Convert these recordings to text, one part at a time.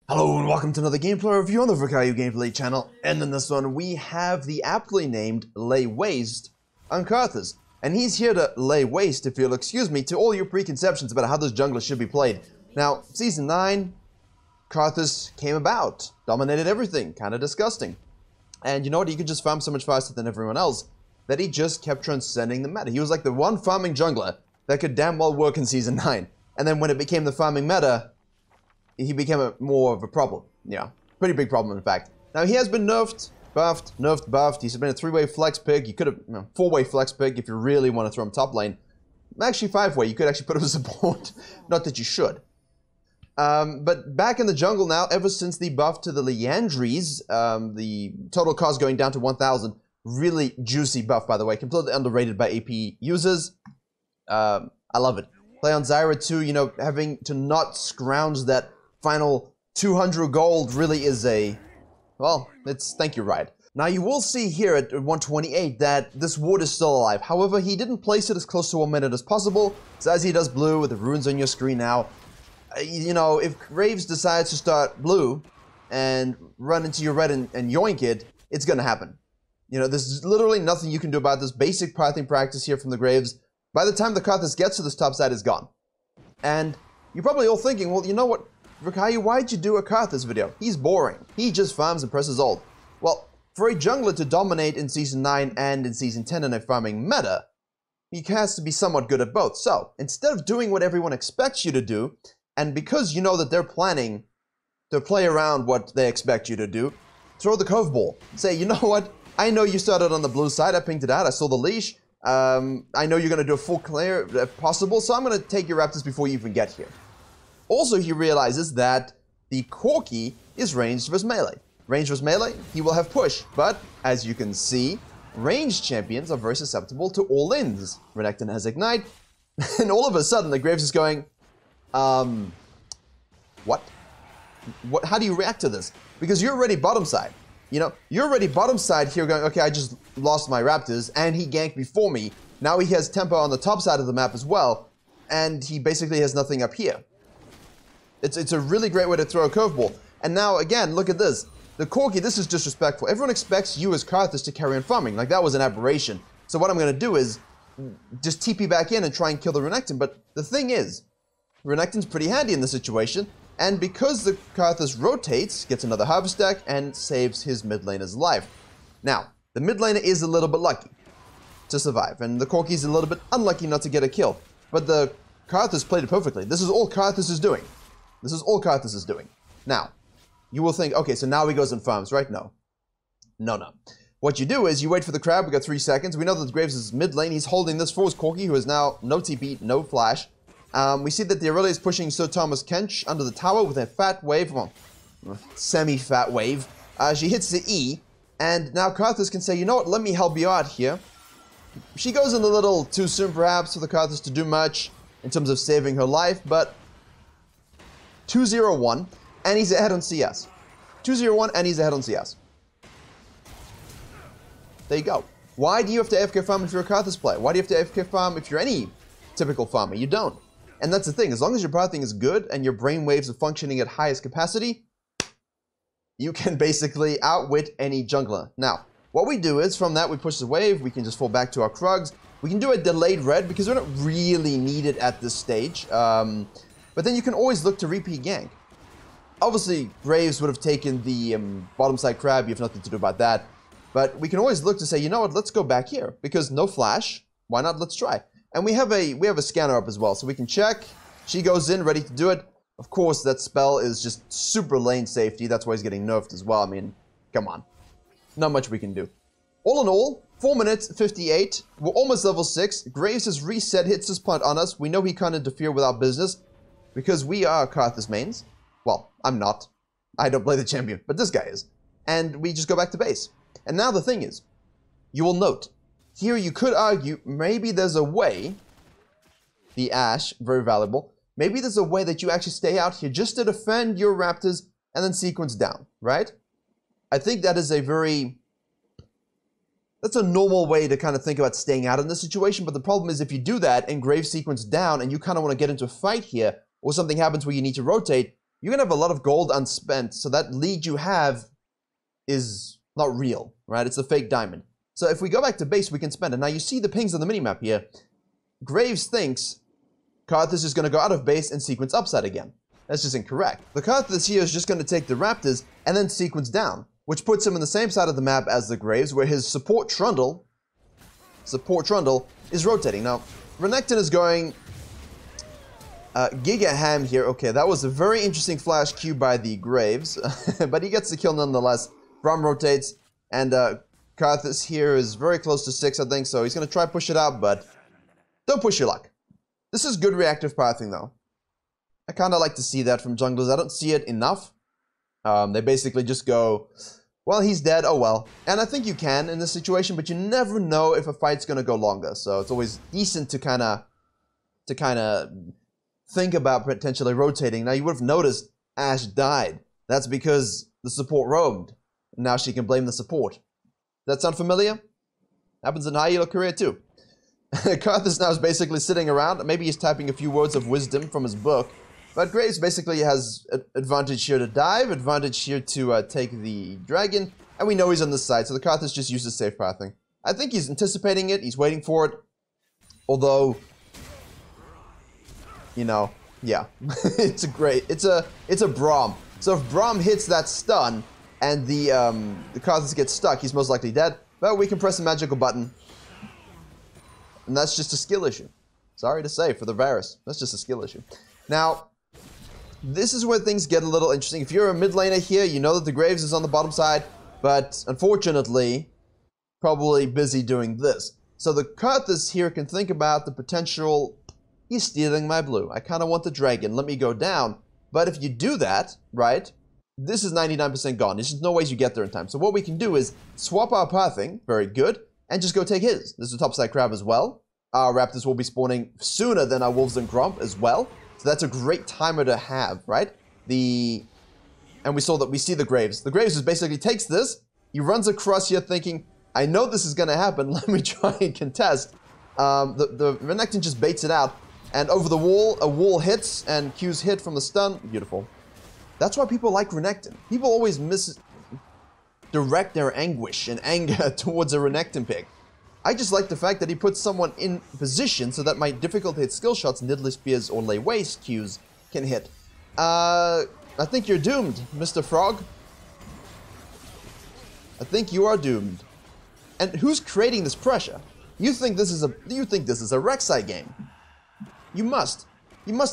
Hello and welcome to another gameplay review on the Virkayu gameplay channel, and in this one we have the aptly named Lay Waste on Karthus. And he's here to lay waste, if you'll excuse me, to all your preconceptions about how this jungler should be played. Now, Season 9, Karthus came about, dominated everything, kinda disgusting. And you know what, he could just farm so much faster than everyone else that he just kept transcending the meta. He was like the one farming jungler that could damn well work in Season 9. And then when it became the farming meta, he became more of a problem. Yeah, pretty big problem in fact. Now he has been nerfed, buffed. He's been a 3-way flex pick. You could have, 4-way flex pick if you really want to throw him top lane. Actually 5-way, you could actually put him as support. Not that you should. But back in the jungle now, ever since the buff to the Leandries, the total cost going down to 1,000. Really juicy buff, by the way. Completely underrated by AP users. I love it. Play on Zyra too, you know, having to not scrounge that final 200 gold really is a, well, it's thank you, right. Now you will see here at 128 that this ward is still alive. However, he didn't place it as close to 1 minute as possible. So as he does blue with the runes on your screen now, you know, if Graves decides to start blue and run into your red and yoink it, it's gonna happen. You know, there's literally nothing you can do about this. Basic pathing practice here from the Graves. By the time the Karthus gets to this top side, is gone. And you're probably all thinking, well, you know what, Virkayu, why'd you do a Karthus video? He's boring. He just farms and presses ult. Well, for a jungler to dominate in Season 9 and in Season 10 in a farming meta, he has to be somewhat good at both. So, instead of doing what everyone expects you to do, and because you know that they're planning to play around what they expect you to do, throw the curveball. Say, you know what, I know you started on the blue side, I pinged it out, I saw the leash, I know you're going to do a full clear if possible, so I'm going to take your Raptors before you even get here. Also, he realizes that the Corki is ranged versus melee. Ranged versus melee, he will have push, but as you can see, ranged champions are very susceptible to all-ins. Renekton has Ignite, and all of a sudden the Graves is going, what? How do you react to this? Because you're already bottom side. You know, you're already bottom side here going, okay, I just lost my Raptors, and he ganked before me. Now he has tempo on the top side of the map as well, and he basically has nothing up here. It's a really great way to throw a curveball. And now, again, look at this. The Corki, this is disrespectful. Everyone expects you as Karthus to carry on farming. Like, that was an aberration. So what I'm going to do is just TP back in and try and kill the Renekton. But the thing is, Renekton's pretty handy in this situation. And because the Karthus rotates, gets another Harvest Stack, and saves his mid laner's life. Now, the mid laner is a little bit lucky to survive. And the Corki's a little bit unlucky not to get a kill. But the Karthus played it perfectly. This is all Karthus is doing. This is all Karthus is doing. Now, you will think, okay, so now he goes and farms, right? No. No. What you do is you wait for the crab. We got 3 seconds. We know that Graves is mid lane. He's holding this for his Corki, who is now no TP, no flash. We see that the Aurelia is pushing Sir Thomas Kench under the tower with a fat wave, well, semi-fat wave. She hits the E, and now Karthus can say, you know what, let me help you out here. She goes in a little too soon, perhaps, for the Karthus to do much in terms of saving her life, but 2-0-1, and he's ahead on CS. 2-0-1, and he's ahead on CS. There you go. Why do you have to AFK farm if you're a Karthus player? Why do you have to AFK farm if you're any typical farmer? You don't. And that's the thing. As long as your pathing is good and your brainwaves are functioning at highest capacity, you can basically outwit any jungler. Now, what we do is, from that we push the wave, we can just fall back to our Krugs. We can do a delayed red because we're not really needed at this stage. But then you can always look to repeat gank. Obviously, Graves would have taken the bottom side crab. You have nothing to do about that. But we can always look to say, you know what, let's go back here. Because no flash, why not, let's try. And we have a scanner up as well, so we can check. She goes in, ready to do it. Of course, that spell is just super lane safety. That's why he's getting nerfed as well. I mean, come on. Not much we can do. All in all, 4 minutes, 58. We're almost level 6. Graves has reset, hits his punt on us. We know he can't interfere with our business, because we are Karthus mains. Well, I'm not. I don't play the champion, but this guy is. And we just go back to base. And now the thing is, you will note, here you could argue, maybe there's a way, the Ashe, very valuable, maybe there's a way that you actually stay out here just to defend your Raptors and then sequence down, right? I think that is that's a normal way to kind of think about staying out in this situation, but the problem is if you do that and Graves sequence down and you kind of want to get into a fight here, or something happens where you need to rotate, you're going to have a lot of gold unspent, so that lead you have is not real, right? It's a fake diamond. So if we go back to base, we can spend it. Now you see the pings on the minimap here. Graves thinks Karthus is going to go out of base and sequence upside again. That's just incorrect. The Karthus here is just going to take the Raptors and then sequence down, which puts him on the same side of the map as the Graves, where his support Trundle is rotating. Now, Renekton is going Giga Ham here. Okay, that was a very interesting flash Q by the Graves, but he gets the kill nonetheless. Braum rotates, and Karthus here is very close to 6, I think, so he's going to try push it out, but don't push your luck. This is good reactive pathing, though. I kind of like to see that from junglers. I don't see it enough. They basically just go, well, he's dead, oh well. And I think you can in this situation, but you never know if a fight's going to go longer, so it's always decent to kind of think about potentially rotating. Now, you would have noticed Ashe died. That's because the support roamed. Now she can blame the support. Does that sound familiar? Happens in high elo career too. Karthus now is basically sitting around. Maybe he's typing a few words of wisdom from his book. But Graves basically has advantage here to dive, advantage here to take the dragon, and we know he's on this side, so the Karthus just uses safe pathing. I think he's anticipating it, he's waiting for it. Although, you know, yeah, it's a Braum. So if Braum hits that stun and the Karthus gets stuck, he's most likely dead. But we can press a magical button, and that's just a skill issue. Sorry to say for the Varus, that's just a skill issue. Now, this is where things get a little interesting. If you're a mid laner here, you know that the Graves is on the bottom side, but unfortunately, probably busy doing this. So the Karthus here can think about the potential, he's stealing my blue. I kind of want the dragon, let me go down. But if you do that, right, this is 99% gone. There's just no ways you get there in time. So what we can do is swap our pathing, very good, and just go take his. This is a topside crab as well. Our Raptors will be spawning sooner than our Wolves and Gromp as well. So that's a great timer to have, right? And we see the Graves. The Graves just basically takes this, he runs across here thinking, I know this is going to happen, let me try and contest. The Renekton just baits it out, and over the wall, a wall hits, and Q's hit from the stun. Beautiful. That's why people like Renekton. People always misdirect their anguish and anger towards a Renekton pick. I just like the fact that he puts someone in position so that my difficult hit skill shots, Nidalee Spears or Lay Waste Qs can hit. I think you're doomed, Mr. Frog. I think you are doomed. And who's creating this pressure? You think this is a Rek'Sai game? You must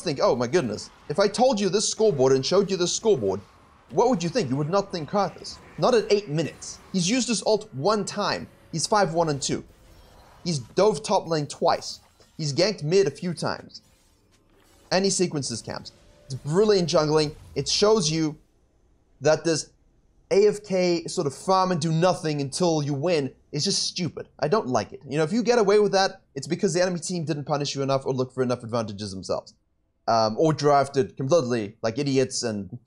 think, oh my goodness, if I told you this scoreboard and showed you this scoreboard, what would you think? You would not think Karthus. Not at 8 minutes. He's used his ult 1 time. He's 5-1 and 2. He's dove top lane twice. He's ganked mid a few times. And he sequences camps. It's brilliant jungling. It shows you that this AFK sort of farm and do nothing until you win is just stupid. I don't like it. You know, if you get away with that, it's because the enemy team didn't punish you enough or look for enough advantages themselves. Or drafted completely like idiots and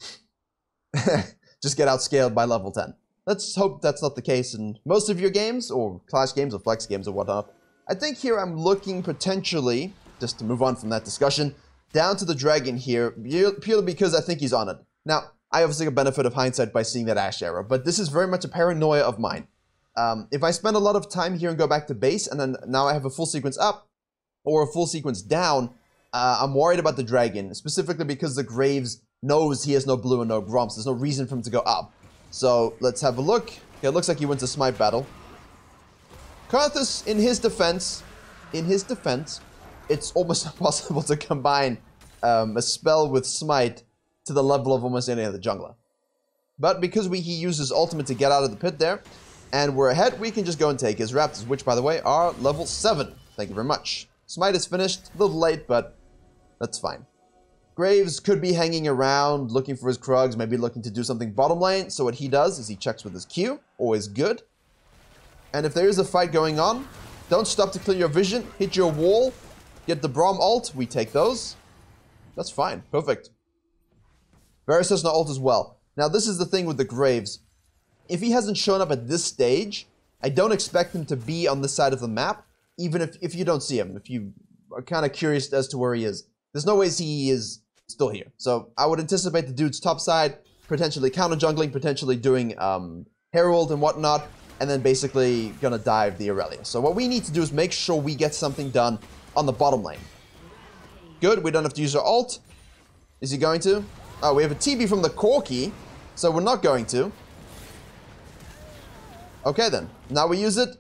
just get outscaled by level 10. Let's hope that's not the case in most of your games, or Clash games, or Flex games, or whatnot. I think here I'm looking potentially, just to move on from that discussion, down to the dragon here, purely because I think he's on it. Now, I obviously get benefit of hindsight by seeing that Ashe arrow, but this is very much a paranoia of mine. If I spend a lot of time here and go back to base, and then now I have a full sequence up, or a full sequence down, I'm worried about the dragon, specifically because the Graves knows he has no blue and no Gromps. There's no reason for him to go up. So, let's have a look. Okay, it looks like he wins a smite battle. Karthus, in his defense, it's almost impossible to combine a spell with smite to the level of almost any other jungler. But because he uses ultimate to get out of the pit there, and we're ahead, we can just go and take his Raptors, which, by the way, are level 7. Thank you very much. Smite is finished, a little late, but that's fine. Graves could be hanging around, looking for his Krugs, maybe looking to do something bottom lane. So what he does is he checks with his Q, always good. And if there is a fight going on, don't stop to clear your vision, hit your wall, get the Braum ult, we take those. That's fine, perfect. Varus has no ult as well. Now this is the thing with the Graves. If he hasn't shown up at this stage, I don't expect him to be on this side of the map, even if you don't see him, if you are kind of curious as to where he is. There's no ways he is still here. So I would anticipate the dude's top side, potentially counter jungling, potentially doing Herald and whatnot, and then basically gonna dive the Aurelia. So what we need to do is make sure we get something done on the bottom lane. Good, we don't have to use our ult. Is he going to? Oh, we have a TB from the Corki, so we're not going to. Okay then, now we use it.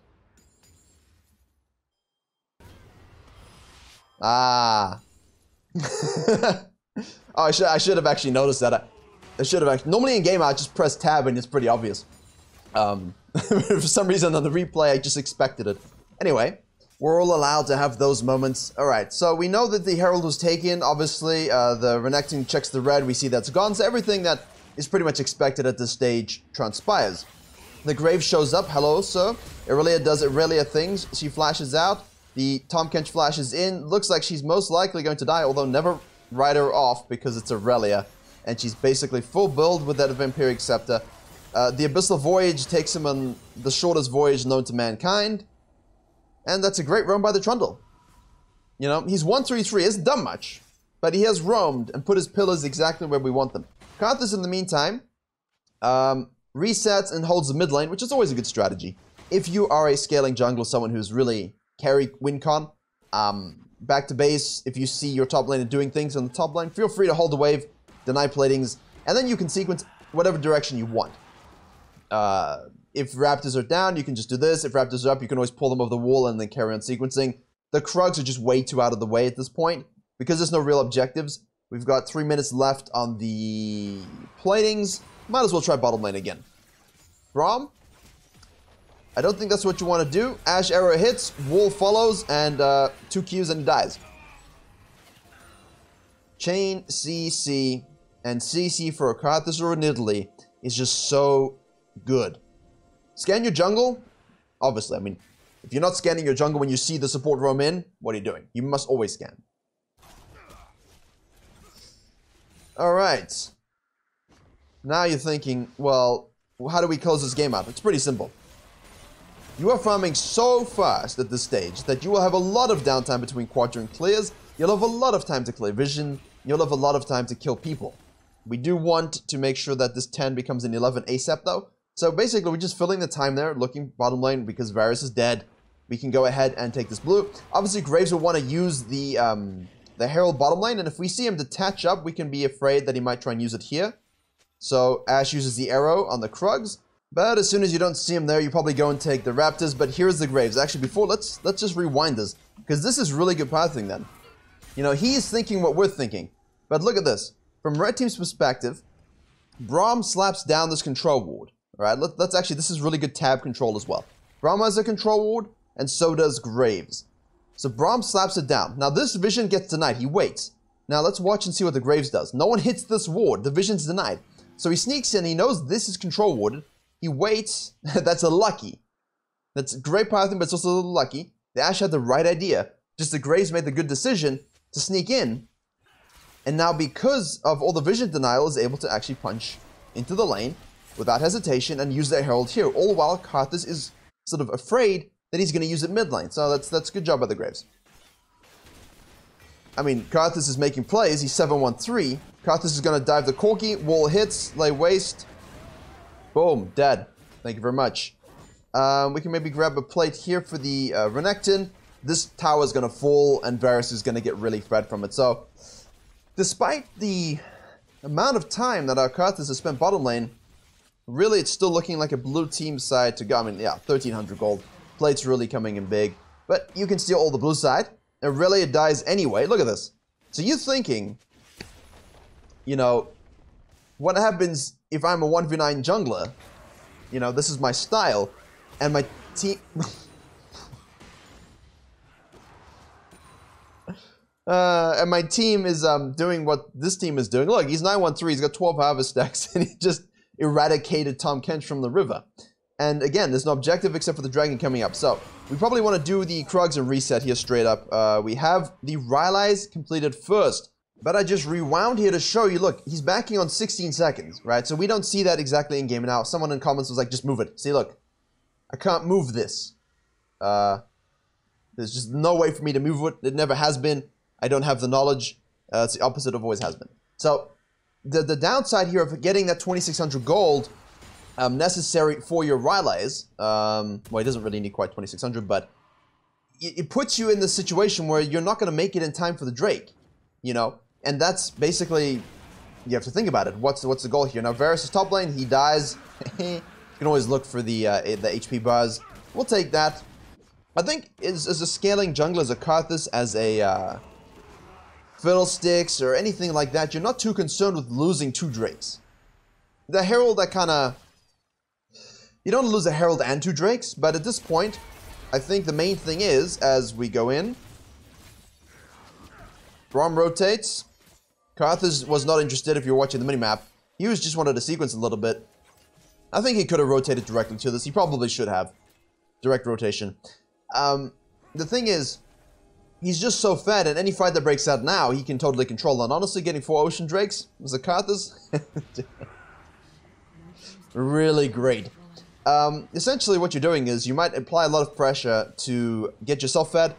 Ah. Oh, I should have actually noticed that. I should have actually. Normally in game, I just press tab and it's pretty obvious. For some reason on the replay, I just expected it. Anyway, we're all allowed to have those moments. All right, so we know that the Herald was taken. Obviously, the Renekton checks the red. We see that's gone. So everything that is pretty much expected at this stage transpires. The Grave shows up. Hello, sir. Aurelia does Aurelia things. She flashes out. The Tahm Kench flashes in. Looks like she's most likely going to die, although never write her off because it's Aurelia. And she's basically full build with that Vampiric Scepter. The Abyssal Voyage takes him on the shortest voyage known to mankind. And that's a great roam by the Trundle. You know, he's 1-3-3, hasn't done much. But he has roamed and put his pillars exactly where we want them. Karthus, in the meantime, resets and holds the mid lane, which is always a good strategy. If you are a scaling jungler, someone who's really carry win con, back to base, if you see your top laner doing things on the top lane, feel free to hold the wave, deny platings, and then you can sequence whatever direction you want. If Raptors are down, you can just do this. If Raptors are up, you can always pull them over the wall and then carry on sequencing. The Krugs are just way too out of the way at this point, because there's no real objectives. We've got 3 minutes left on the platings. Might as well try bottom lane again. Braum? I don't think that's what you want to do. Ash arrow hits, wall follows, and 2 Qs and he dies. Chain, CC, and CC for a Karthus or an Italy is just so good. Scan your jungle? Obviously, I mean, if you're not scanning your jungle when you see the support roam in, what are you doing? You must always scan. Alright. Now you're thinking, well, how do we close this game out? It's pretty simple. You are farming so fast at this stage that you will have a lot of downtime between quadrant clears. You'll have a lot of time to clear vision. You'll have a lot of time to kill people. We do want to make sure that this 10 becomes an 11 ASAP though. So basically we're just filling the time there, looking bottom lane because Varus is dead. We can go ahead and take this blue. Obviously Graves will want to use the Herald bottom lane, and if we see him detach up, we can be afraid that he might try and use it here. So Ash uses the arrow on the Krugs. But as soon as you don't see him there, you probably go and take the Raptors. But here's the Graves. Actually, before, let's just rewind this, because this is really good pathing then. You know, he's thinking what we're thinking. But look at this. From Red Team's perspective, Braum slaps down this control ward. All right, let's actually, this is really good tab control as well. Braum has a control ward, and so does Graves. So Braum slaps it down. Now this vision gets denied. He waits. Now let's watch and see what the Graves does. No one hits this ward. The vision's denied. So he sneaks in. He knows this is control warded. He waits. That's a lucky. That's great pathing, but it's also a little lucky. The Ash had the right idea. Just the Graves made the good decision to sneak in. And now because of all the vision denial, is able to actually punch into the lane without hesitation and use their Herald here. All while Karthus is sort of afraid that he's going to use it mid lane. So that's a good job by the Graves. I mean, Karthus is making plays. He's 7-1-3. Karthus is going to dive the Corki. Wall hits. Lay waste. Boom. Dead. Thank you very much. We can maybe grab a plate here for the Renekton. This tower is going to fall, and Varus is going to get really fed from it. So, despite the amount of time that our Karthus has spent bottom lane, really it's still looking like a blue team side to go. I mean, yeah, 1,300 gold. Plate's really coming in big. But you can steal all the blue side. Aurelia dies anyway. Look at this. So you're thinking, you know, what happens if I'm a 1v9 jungler? You know, this is my style, and my team... and my team is doing what this team is doing. Look, he's 9-1-3, he's got 12 harvest stacks, and he just eradicated Tahm Kench from the river. And again, there's no objective except for the dragon coming up. So, we probably want to do the Krugs and reset here straight up. We have the Rylai's completed first. But I just rewound here to show you, look, he's backing on 16 seconds, right? So we don't see that exactly in game. Now, someone in comments was like, just move it. See, look, I can't move this. There's just no way for me to move it. It never has been. I don't have the knowledge. It's the opposite of always has been. So, the downside here of getting that 2600 gold necessary for your Rylays, well, he doesn't really need quite 2600, but it puts you in the situation where you're not going to make it in time for the Drake, you know? And that's basically, you have to think about it. What's the goal here? Now, Varus is top lane, he dies. You can always look for the HP bars. We'll take that. I think as a scaling jungler, as a Karthus, as a Fiddlesticks, or anything like that, you're not too concerned with losing 2 Drakes. The Herald, that kind of... You don't lose a Herald and 2 Drakes, but at this point, I think the main thing is, as we go in, Braum rotates. Karthus was not interested if you're watching the minimap. He just wanted to sequence a little bit. I think he could have rotated directly to this. He probably should have. Direct rotation. The thing is, he's just so fed, and any fight that breaks out now, he can totally control. And honestly, getting 4 Ocean Drakes as a Karthus, really great. Essentially, what you're doing is you might apply a lot of pressure to get yourself fed,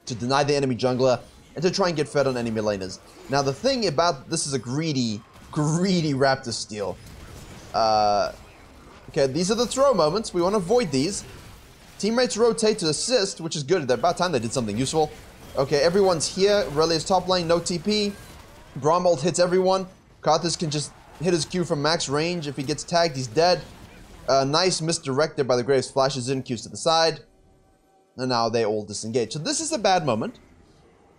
to deny the enemy jungler, and to try and get fed on enemy laners. Now, the thing about this is a greedy Raptor steal. Okay, these are the throw moments. We want to avoid these. Teammates rotate to assist, which is good. About time they did something useful. Okay, everyone's here. Relia's top lane, no TP. Braum ult hits everyone. Karthus can just hit his Q from max range. If he gets tagged, he's dead. Nice misdirect there by the Graves. Flashes in, Qs to the side. And now they all disengage. So this is a bad moment.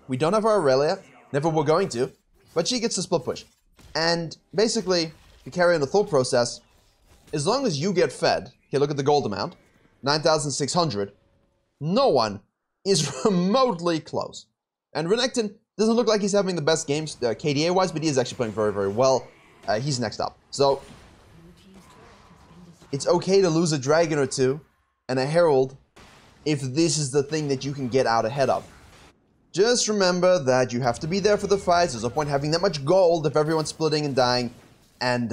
We don't have our Aurelia. Never were going to. But she gets the split push. And basically, to carry on the thought process, as long as you get fed, okay, look at the gold amount, 9,600, no one is remotely close. And Renekton doesn't look like he's having the best games KDA-wise, but he is actually playing very, very well. He's next up. So, it's okay to lose a dragon or 2 and a herald if this is the thing that you can get out ahead of. Just remember that you have to be there for the fights. There's no point having that much gold if everyone's splitting and dying, and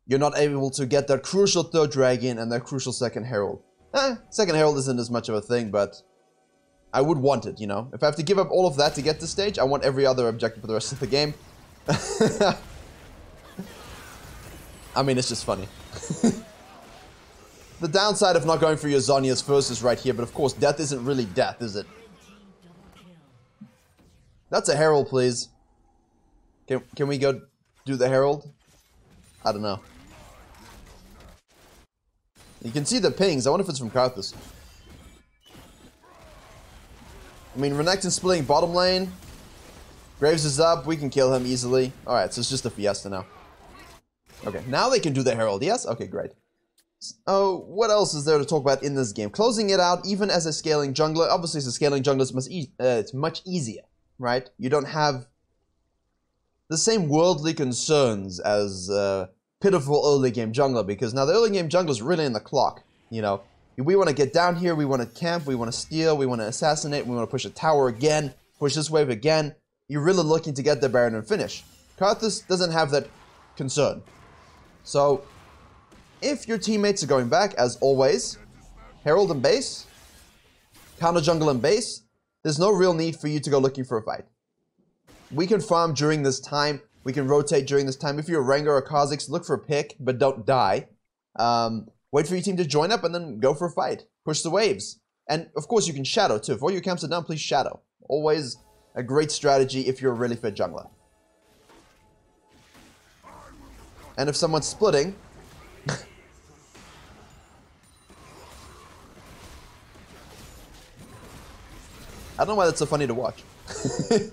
you're not able to get that crucial 3rd dragon and that crucial 2nd herald. Second herald isn't as much of a thing, but I would want it, you know? If I have to give up all of that to get this stage, I want every other objective for the rest of the game. I mean, it's just funny. The downside of not going for your Zhonya's first is right here, but of course, death isn't really death, is it? That's a herald, please. Can we go do the herald? I don't know. You can see the pings. I wonder if it's from Karthus. I mean, Renekton's splitting bottom lane. Graves is up. We can kill him easily. Alright, so it's just a Fiesta now. Okay, now they can do the herald. Yes? Okay, great. Oh, what else is there to talk about in this game? Closing it out, even as a scaling jungler. Obviously, as a scaling jungler, it's much easier, right? You don't have the same worldly concerns as pitiful early game jungler, because now the early game jungler is really in the clock, you know. We want to get down here, we want to camp, we want to steal, we want to assassinate, we want to push a tower again, push this wave again. You're really looking to get the Baron and finish. Karthus doesn't have that concern. So, if your teammates are going back, as always, Herald and base, counter jungle and base, there's no real need for you to go looking for a fight. We can farm during this time, we can rotate during this time. If you're a Rengar or Kha'Zix, look for a pick, but don't die. Wait for your team to join up and then go for a fight. Push the waves. And of course you can shadow too. If all your camps are down, please shadow. Always a great strategy if you're a really fit jungler. And if someone's splitting... I don't know why that's so funny to watch. And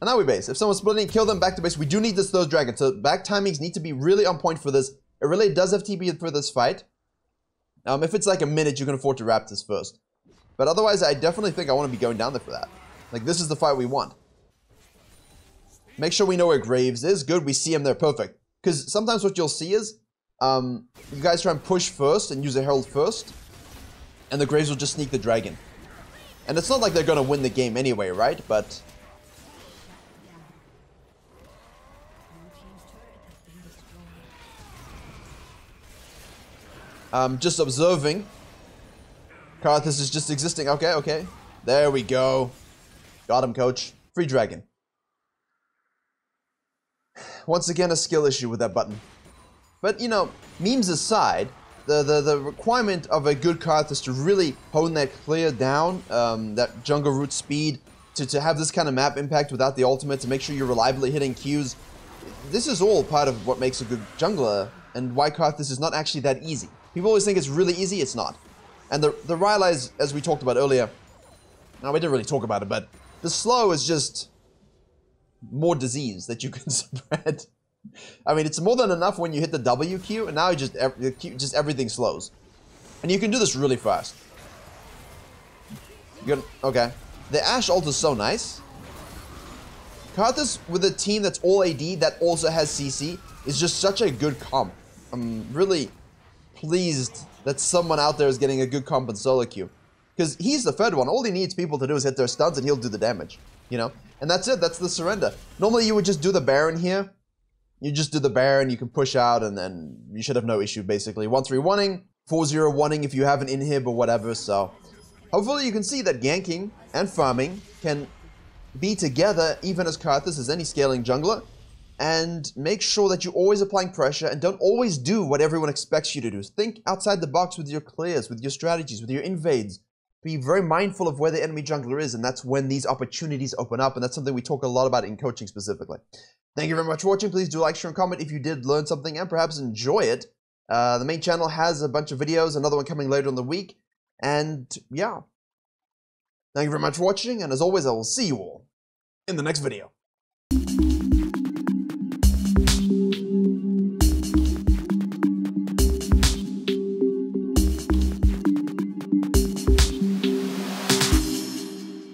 now we base. If someone's splitting, kill them back to base. We do need this third dragon. So back timings need to be really on point for this. It really does have TP for this fight. If it's like a minute, you can afford to wrap this first. But otherwise, I definitely think I want to be going down there for that. Like, this is the fight we want. Make sure we know where Graves is. Good, we see him there. Perfect. Because sometimes what you'll see is, you guys try and push first and use a Herald first. And the Graves will just sneak the dragon. And it's not like they're going to win the game anyway, right? But... just observing. Karthus is just existing. Okay, okay. There we go. Got him, coach. Free dragon. Once again, a skill issue with that button. But, you know, memes aside, the requirement of a good Karthus to really hone that clear down, that jungle root speed, to have this kind of map impact without the ultimate, to make sure you're reliably hitting Qs, this is all part of what makes a good jungler, and why Karthus is not actually that easy. People always think it's really easy, it's not. And the Rylai's, as we talked about earlier, now we didn't really talk about it, but the slow is just more disease that you can spread. I mean, it's more than enough when you hit the WQ, and now just everything slows. And you can do this really fast. Okay. The Ashe ult is so nice. Karthus with a team that's all AD that also has CC is just such a good comp. I'm really pleased that someone out there is getting a good comp in solo queue. Because he's the third one. All he needs people to do is hit their stuns and he'll do the damage. You know? And that's it. That's the surrender. Normally you would just do the Baron here. You just do the Baron, you can push out, and then you should have no issue, basically. 1-3-1-ing, 4-0-1-ing if you have an inhib or whatever, so... Hopefully you can see that ganking and farming can be together, even as Karthus as any scaling jungler, and make sure that you're always applying pressure and don't always do what everyone expects you to do. Think outside the box with your clears, with your strategies, with your invades. Be very mindful of where the enemy jungler is, and that's when these opportunities open up, and that's something we talk a lot about in coaching specifically. Thank you very much for watching. Please do like, share, and comment if you did learn something and perhaps enjoy it. The main channel has a bunch of videos, another one coming later in the week. And yeah, thank you very much for watching, and as always, I will see you all in the next video.